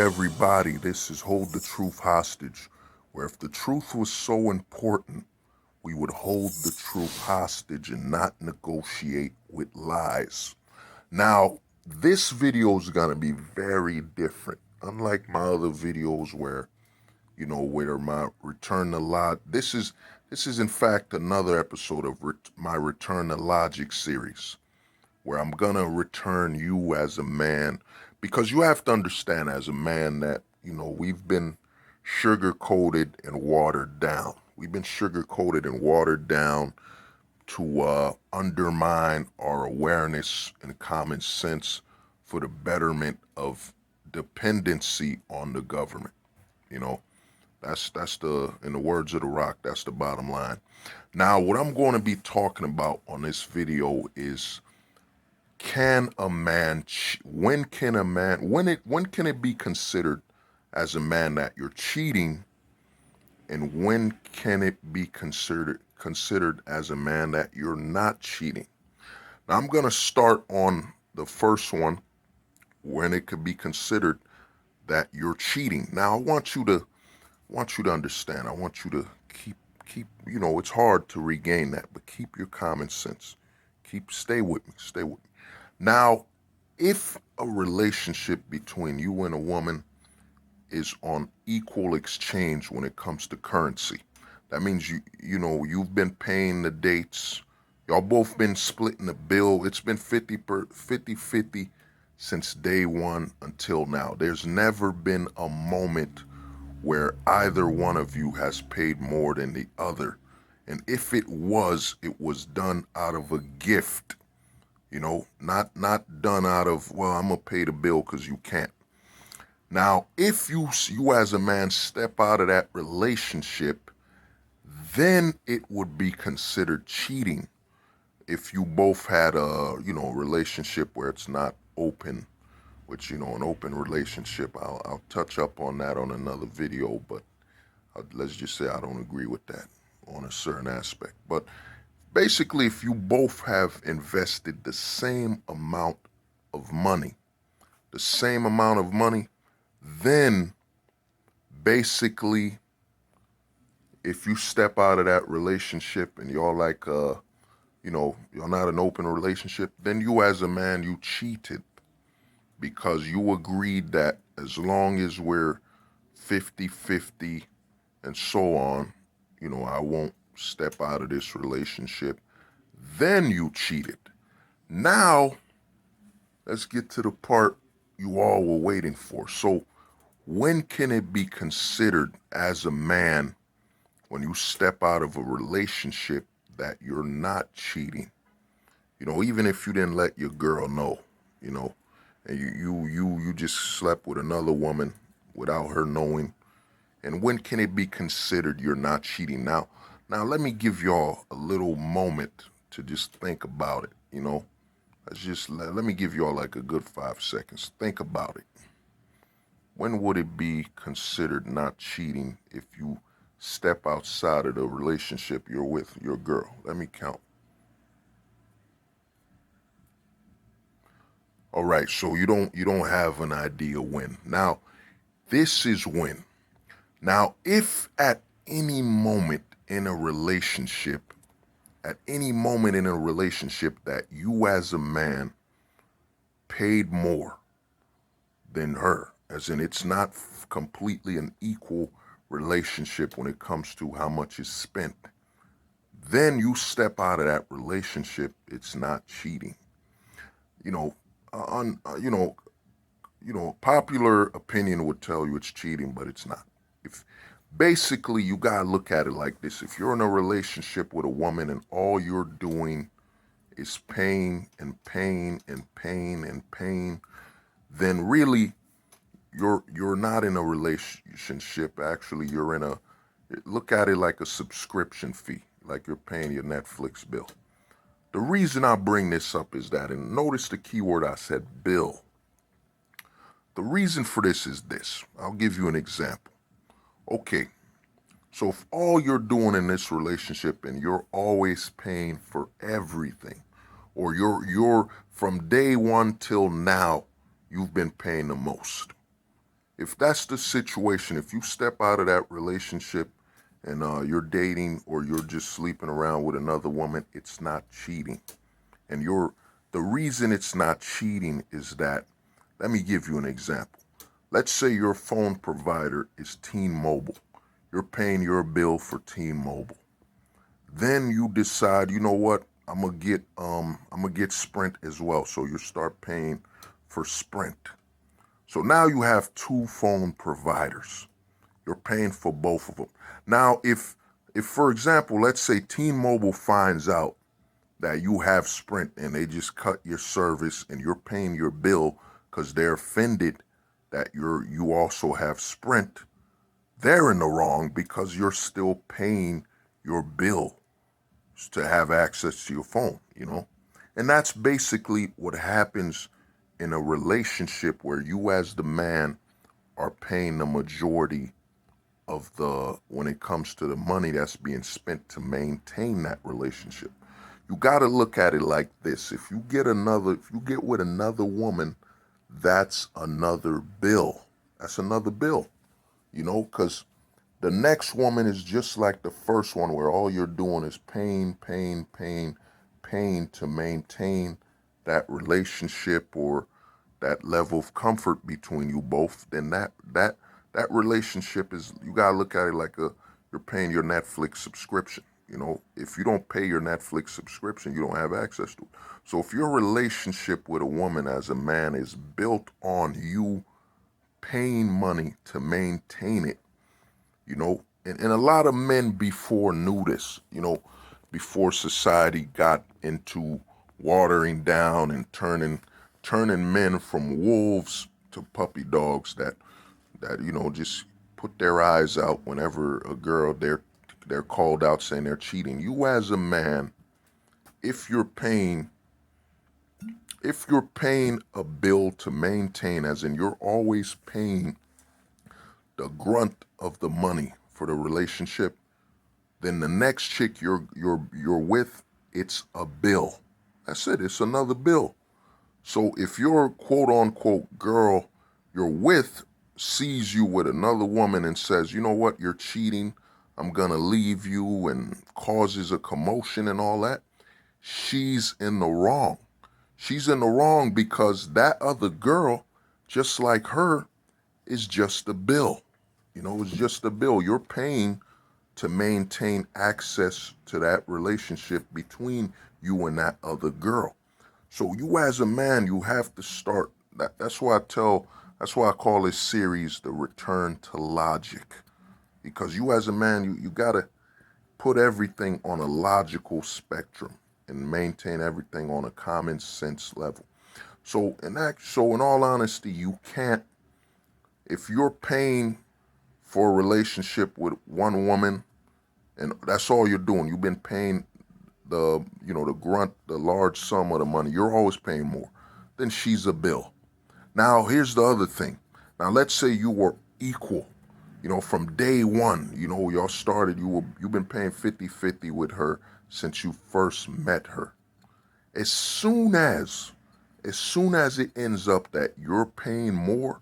everybody? This is Hold the Truth Hostage, where if the truth was so important, we would hold the truth hostage and not negotiate with lies. Now, this video is going to be very different. Unlike my other videos where, where my Return to Logic, this is in fact another episode of my Return to Logic series, where I'm going to return you as a man, because you have to understand as a man that, we've been sugar-coated and watered down. We've been sugar-coated and watered down to undermine our awareness and common sense for the betterment of dependency on the government. That's the, in the words of The Rock, that's the bottom line. Now, what I'm going to be talking about on this video is, when can it be considered as a man that you're cheating, and when can it be considered as a man that you're not cheating? Now, I'm going to start on the first one, when it could be considered that you're cheating. Now, I want you to understand. I want you to keep it's hard to regain that, but keep your common sense. Stay with me. Now, if a relationship between you and a woman is on equal exchange when it comes to currency, that means you've been paying the dates, y'all both been splitting the bill, it's been 50-50 since day one until now. There's never been a moment where either one of you has paid more than the other. And if it was done out of a gift. Not done out of, well, I'm gonna pay the bill because you can't. Now, if you as a man step out of that relationship, then it would be considered cheating. If you both had a, relationship where it's not open, which, an open relationship, I'll touch up on that on another video, but let's just say I don't agree with that on a certain aspect. But basically, if you both have invested the same amount of money, then basically, if you step out of that relationship and you're like, you're not an open relationship, then you as a man, you cheated, because you agreed that as long as we're 50-50 and so on, I won't step out of this relationship. Then you cheated. Now, let's get to the part you all were waiting for. So, when can it be considered as a man when you step out of a relationship that you're not cheating? Even if you didn't let your girl know, and you just slept with another woman without her knowing. And when can it be considered you're not cheating? Now let me give y'all a little moment to just think about it, let me give y'all like a good 5 seconds. Think about it. When would it be considered not cheating if you step outside of the relationship you're with your girl? Let me count. All right, so you don't have an idea when. Now, this is when. Now, if at any moment in a relationship that you as a man paid more than her, as in it's not completely an equal relationship when it comes to how much is spent, then you step out of that relationship, it's not cheating. Popular opinion would tell you it's cheating, but it's not. Basically, you gotta look at it like this. If you're in a relationship with a woman and all you're doing is paying and paying and paying and paying, then really you're not in a relationship. Actually, look at it like a subscription fee, like you're paying your Netflix bill. The reason I bring this up is that, and notice the key word I said, bill. The reason for this is this. I'll give you an example. Okay, so if all you're doing in this relationship and you're always paying for everything, or you're from day one till now, you've been paying the most. If that's the situation, if you step out of that relationship and you're dating or you're just sleeping around with another woman, it's not cheating. And the reason it's not cheating is that, let me give you an example. Let's say your phone provider is T-Mobile. You're paying your bill for T-Mobile. Then you decide, you know what? I'm gonna get Sprint as well. So you start paying for Sprint. So now you have two phone providers. You're paying for both of them. Now, if for example, let's say T-Mobile finds out that you have Sprint and they just cut your service and you're paying your bill because they're offended that you also have Sprint, they're in the wrong because you're still paying your bill to have access to your phone, you know? And that's basically what happens in a relationship where you as the man are paying the majority of when it comes to the money that's being spent to maintain that relationship. You got to look at it like this. If you get with another woman, that's another bill. That's another bill, you know, because the next woman is just like the first one where all you're doing is paying to maintain that relationship or that level of comfort between you both. Then that relationship is, you gotta look at it like you're paying your Netflix subscription. You know, if you don't pay your Netflix subscription, you don't have access to it. So if your relationship with a woman as a man is built on you paying money to maintain it, you know, and a lot of men before knew this, you know, before society got into watering down and turning men from wolves to puppy dogs that you know just put their eyes out whenever a girl they're called out saying they're cheating. You as a man, if you're paying a bill to maintain, as in you're always paying the grunt of the money for the relationship, then the next chick you're with, it's a bill. That's it. It's another bill. So if your quote unquote girl you're with sees you with another woman and says, you know what, you're cheating, I'm gonna leave you, and causes a commotion and all that, she's in the wrong. She's in the wrong because that other girl, just like her, is just a bill. You know, it's just a bill. You're paying to maintain access to that relationship between you and that other girl. So you as a man, you have to start. That's why I call this series The Return to Logic. Because you as a man, you gotta put everything on a logical spectrum and maintain everything on a common sense level. So in all honesty, you can't, if you're paying for a relationship with one woman and that's all you're doing, you've been paying the large sum of the money, you're always paying more, then she's a bill. Now, here's the other thing. Now, let's say you were equal, you know, from day one, you know, y'all started, you've been paying 50-50 with her since you first met her. As soon as it ends up that you're paying more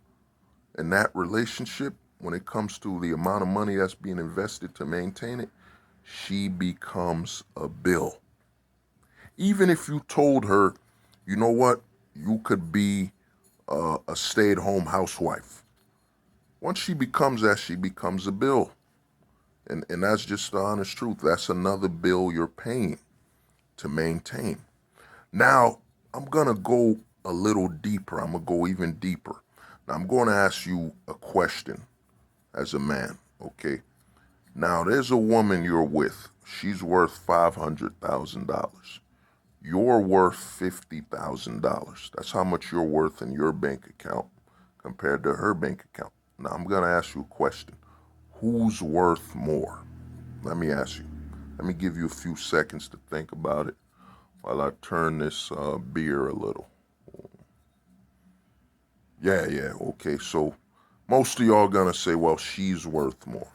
in that relationship, when it comes to the amount of money that's being invested to maintain it, she becomes a bill. Even if you told her, you know what, you could be a stay-at-home housewife. Once she becomes that, she becomes a bill. And that's just the honest truth. That's another bill you're paying to maintain. Now, I'm going to go a little deeper. I'm going to go even deeper. Now, I'm going to ask you a question as a man, okay? Now, there's a woman you're with. She's worth $500,000. You're worth $50,000. That's how much you're worth in your bank account compared to her bank account. Now, I'm going to ask you a question. Who's worth more? Let me ask you. Let me give you a few seconds to think about it while I turn this beer a little. Yeah, okay. So most of y'all going to say, well, she's worth more.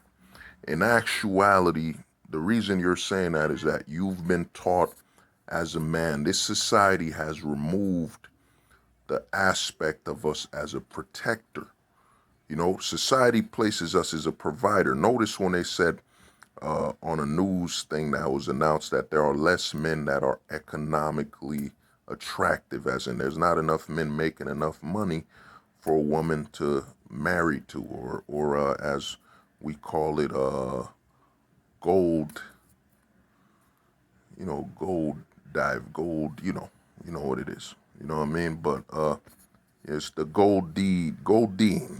In actuality, the reason you're saying that is that you've been taught as a man, this society has removed the aspect of us as a protector. You know, society places us as a provider. Notice when they said on a news thing that was announced that there are less men that are economically attractive, as in there's not enough men making enough money for a woman to marry to, or as we call it, gold, gold dive, gold, you know what it is. You know what I mean? But it's the gold deed, gold dean,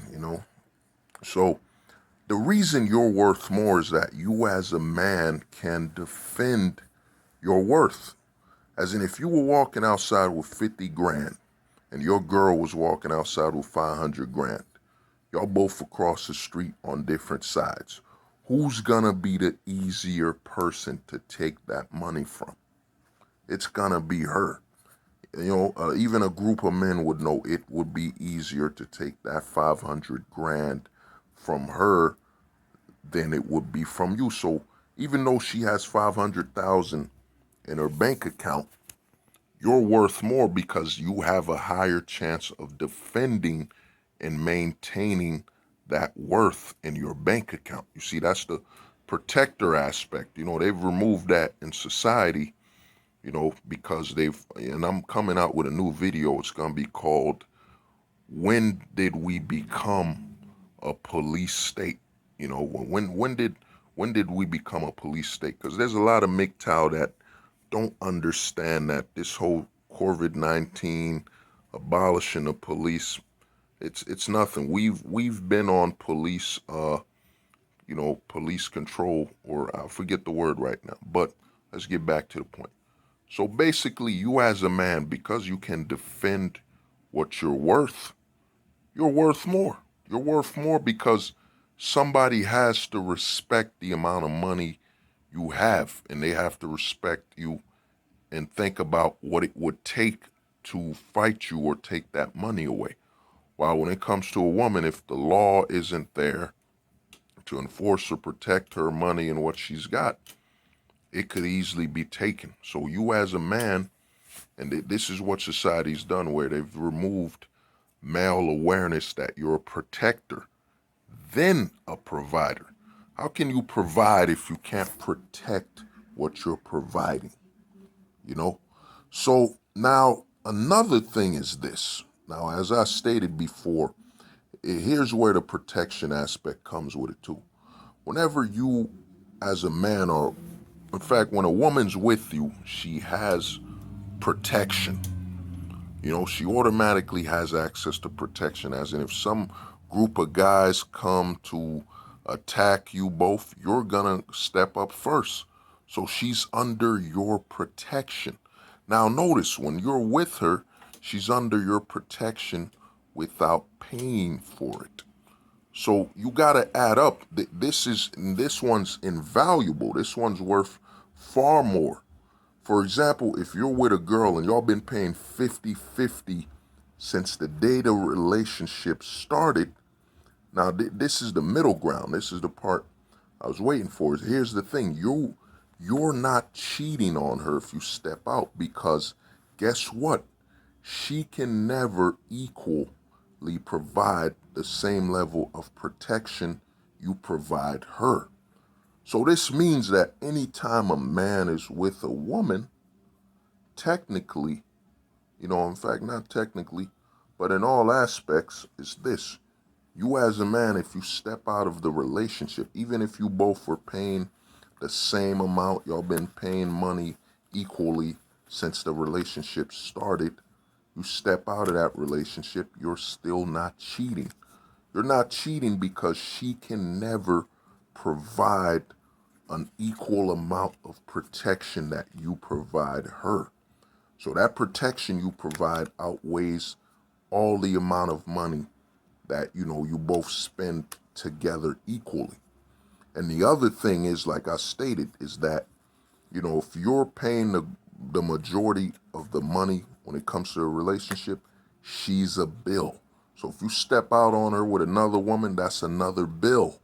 So the reason you're worth more is that you as a man can defend your worth. As in, if you were walking outside with 50 grand and your girl was walking outside with 500 grand, y'all both across the street on different sides. Who's gonna be the easier person to take that money from? It's gonna be her. Even a group of men would know it would be easier to take that 500 grand from her than it would be from you. So even though she has 500,000 in her bank account, you're worth more because you have a higher chance of defending and maintaining that worth in your bank account. You see, that's the protector aspect. They've removed that in society, because and I'm coming out with a new video. It's going to be called, When Did We Become a Police State? When did we become a police state? Because there's a lot of MGTOW that don't understand that this whole COVID-19 abolishing the police, it's nothing. We've been on police police control, or I forget the word right now, but let's get back to the point. So basically, you as a man, because you can defend what you're worth more. You're worth more because somebody has to respect the amount of money you have, and they have to respect you and think about what it would take to fight you or take that money away. While when it comes to a woman, if the law isn't there to enforce or protect her money and what she's got, it could easily be taken. So you as a man, and this is what society's done, where they've removed male awareness that you're a protector, then a provider. How can you provide if you can't protect what you're providing? So now another thing is this. Now, as I stated before, here's where the protection aspect comes with it too. Whenever you as a man, or in fact, when a woman's with you, she has protection. She automatically has access to protection, as in if some group of guys come to attack you both, you're gonna step up first. So she's under your protection. Now notice, when you're with her, she's under your protection without paying for it. So you gotta add up. This one's invaluable. This one's worth far more. For example, if you're with a girl and y'all been paying 50-50 since the day the relationship started, now this is the middle ground. This is the part I was waiting for. Here's the thing. You're not cheating on her if you step out, because guess what? She can never equally provide the same level of protection you provide her. So this means that anytime a man is with a woman, technically, in fact, not technically, but in all aspects, is this. You as a man, if you step out of the relationship, even if you both were paying the same amount, y'all been paying money equally since the relationship started, you step out of that relationship, you're still not cheating. You're not cheating because she can never provide an equal amount of protection that you provide her. So that protection you provide outweighs all the amount of money that, you both spend together equally. And the other thing is, like I stated, is that, if you're paying the majority of the money when it comes to a relationship, she's a bill. So if you step out on her with another woman, that's another bill.